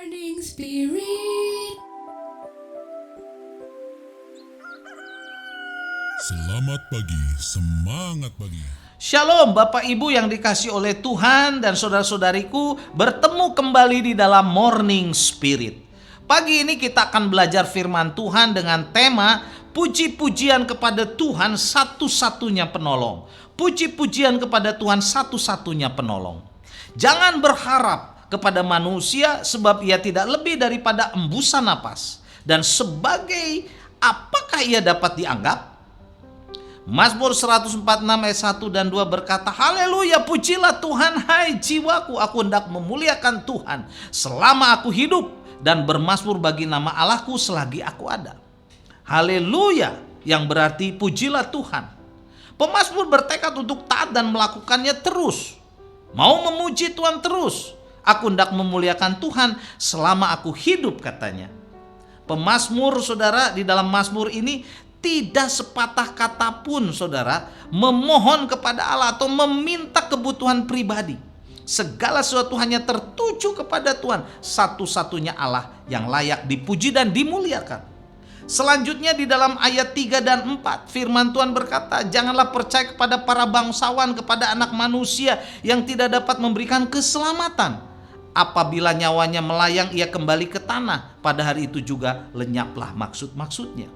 Morning Spirit. Selamat pagi, semangat pagi. Shalom Bapak Ibu yang dikasih oleh Tuhan dan saudara-saudariku, bertemu kembali di dalam Morning Spirit. Pagi ini kita akan belajar firman Tuhan dengan tema puji-pujian kepada Tuhan satu-satunya penolong. Puji-pujian kepada Tuhan satu-satunya penolong. Jangan berharap kepada manusia sebab ia tidak lebih daripada embusan napas. Dan sebagai apakah ia dapat dianggap? Mazmur 146 ayat 1 dan 2 berkata, haleluya, pujilah Tuhan hai jiwaku, aku hendak memuliakan Tuhan selama aku hidup dan bermazmur bagi nama Allahku selagi aku ada. Haleluya, yang berarti pujilah Tuhan. Pemazmur bertekad untuk taat dan melakukannya terus. Mau memuji Tuhan terus. Aku hendak memuliakan Tuhan selama aku hidup, katanya. Pemazmur, saudara, di dalam mazmur ini tidak sepatah kata pun, saudara, memohon kepada Allah atau meminta kebutuhan pribadi. Segala sesuatu hanya tertuju kepada Tuhan, satu-satunya Allah yang layak dipuji dan dimuliakan. Selanjutnya di dalam ayat 3 dan 4 firman Tuhan berkata, janganlah percaya kepada para bangsawan, kepada anak manusia yang tidak dapat memberikan keselamatan. Apabila nyawanya melayang ia kembali ke tanah, pada hari itu juga lenyaplah maksud-maksudnya.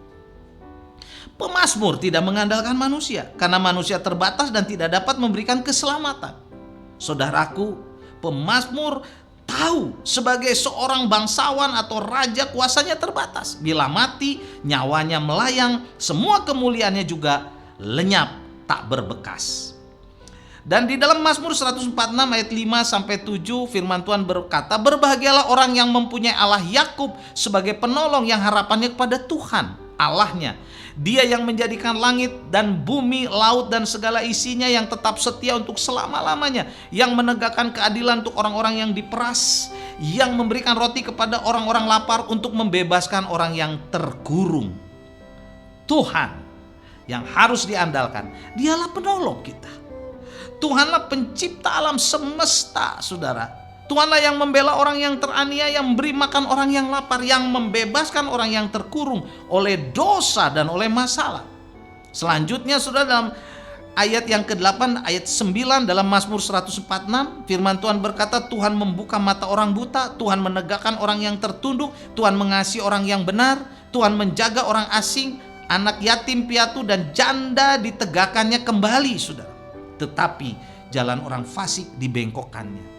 Pemazmur tidak mengandalkan manusia karena manusia terbatas dan tidak dapat memberikan keselamatan. Saudaraku, pemazmur tahu sebagai seorang bangsawan atau raja kuasanya terbatas. Bila mati, nyawanya melayang, semua kemuliaannya juga lenyap, tak berbekas. Dan di dalam Mazmur 146 ayat 5 sampai 7 firman Tuhan berkata, berbahagialah orang yang mempunyai Allah Yakub sebagai penolong yang harapannya kepada Tuhan Allahnya. Dia yang menjadikan langit dan bumi, laut dan segala isinya, yang tetap setia untuk selama-lamanya, yang menegakkan keadilan untuk orang-orang yang diperas, yang memberikan roti kepada orang-orang lapar, untuk membebaskan orang yang terkurung. Tuhan yang harus diandalkan, dialah penolong kita. Tuhanlah pencipta alam semesta, saudara. Tuhanlah yang membela orang yang teraniaya, memberi makan orang yang lapar, yang membebaskan orang yang terkurung oleh dosa dan oleh masalah. Selanjutnya, saudara, dalam ayat yang ke-8, ayat 9 dalam Mazmur 146, firman Tuhan berkata, Tuhan membuka mata orang buta, Tuhan menegakkan orang yang tertunduk, Tuhan mengasihi orang yang benar, Tuhan menjaga orang asing, anak yatim piatu dan janda ditegakkannya kembali, saudara. Tetapi jalan orang fasik dibengkokkannya.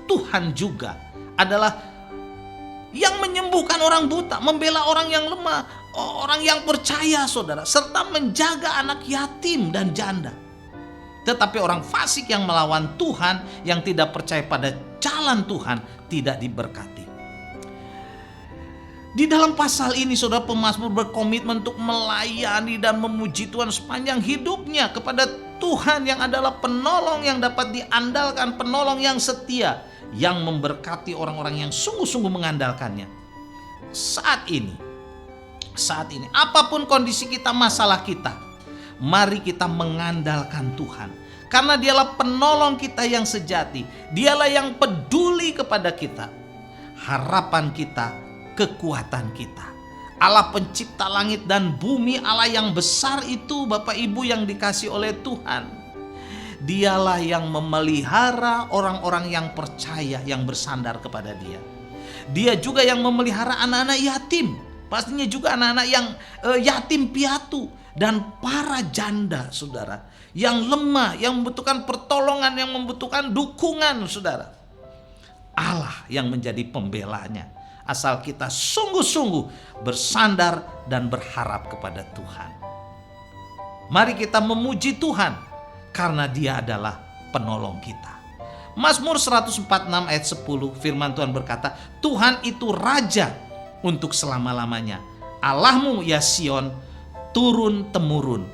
Tuhan juga adalah yang menyembuhkan orang buta, membela orang yang lemah, orang yang percaya, saudara, serta menjaga anak yatim dan janda. Tetapi orang fasik yang melawan Tuhan, yang tidak percaya pada jalan Tuhan, tidak diberkati. Di dalam pasal ini, saudara, pemazmur berkomitmen untuk melayani dan memuji Tuhan sepanjang hidupnya kepada Tuhan yang adalah penolong yang dapat diandalkan, penolong yang setia, yang memberkati orang-orang yang sungguh-sungguh mengandalkannya. Saat ini, apapun kondisi kita, masalah kita, mari kita mengandalkan Tuhan. Karena dialah penolong kita yang sejati, dialah yang peduli kepada kita. Harapan kita, kekuatan kita. Allah pencipta langit dan bumi, Allah yang besar itu, Bapak Ibu yang dikasih oleh Tuhan. Dialah yang memelihara orang-orang yang percaya, yang bersandar kepada Dia. Dia juga yang memelihara anak-anak yatim, pastinya juga anak-anak yang yatim piatu dan para janda, saudara, yang lemah, yang membutuhkan pertolongan, yang membutuhkan dukungan, saudara. Allah yang menjadi pembelanya, asal kita sungguh-sungguh bersandar dan berharap kepada Tuhan. Mari kita memuji Tuhan karena Dia adalah penolong kita. Mazmur 146 ayat 10 firman Tuhan berkata, Tuhan itu Raja untuk selama-lamanya. Allahmu ya Sion, turun temurun.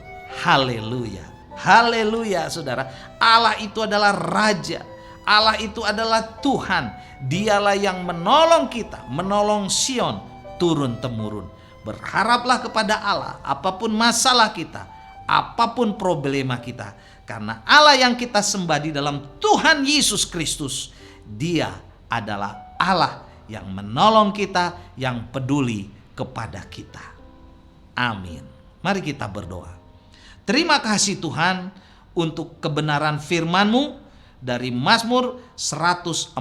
Haleluya. Haleluya, saudara. Allah itu adalah Raja. Allah itu adalah Tuhan. Dialah yang menolong kita, menolong Sion turun-temurun. Berharaplah kepada Allah apapun masalah kita, apapun problema kita. Karena Allah yang kita sembah di dalam Tuhan Yesus Kristus, Dia adalah Allah yang menolong kita, yang peduli kepada kita. Amin. Mari kita berdoa. Terima kasih Tuhan untuk kebenaran firman-Mu dari Mazmur 146.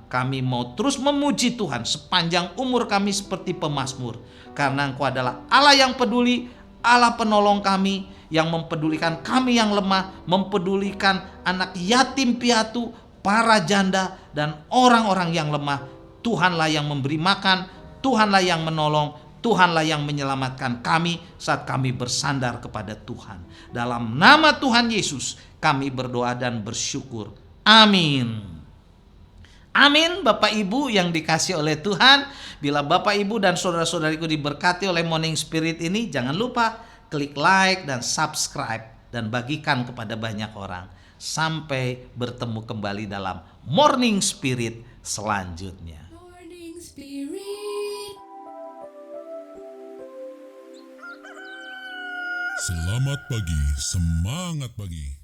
Kami mau terus memuji Tuhan sepanjang umur kami seperti pemazmur. Karena Engkau adalah Allah yang peduli, Allah penolong kami, yang mempedulikan kami yang lemah, mempedulikan anak yatim piatu, para janda, dan orang-orang yang lemah. Tuhanlah yang memberi makan, Tuhanlah yang menolong, Tuhanlah yang menyelamatkan kami saat kami bersandar kepada Tuhan. Dalam nama Tuhan Yesus kami berdoa dan bersyukur. Amin. Amin. Bapak Ibu yang dikasih oleh Tuhan, bila Bapak Ibu dan saudara-saudariku diberkati oleh Morning Spirit ini, jangan lupa klik like dan subscribe dan bagikan kepada banyak orang. Sampai bertemu kembali dalam Morning Spirit selanjutnya. Morning Spirit. Selamat pagi, semangat pagi.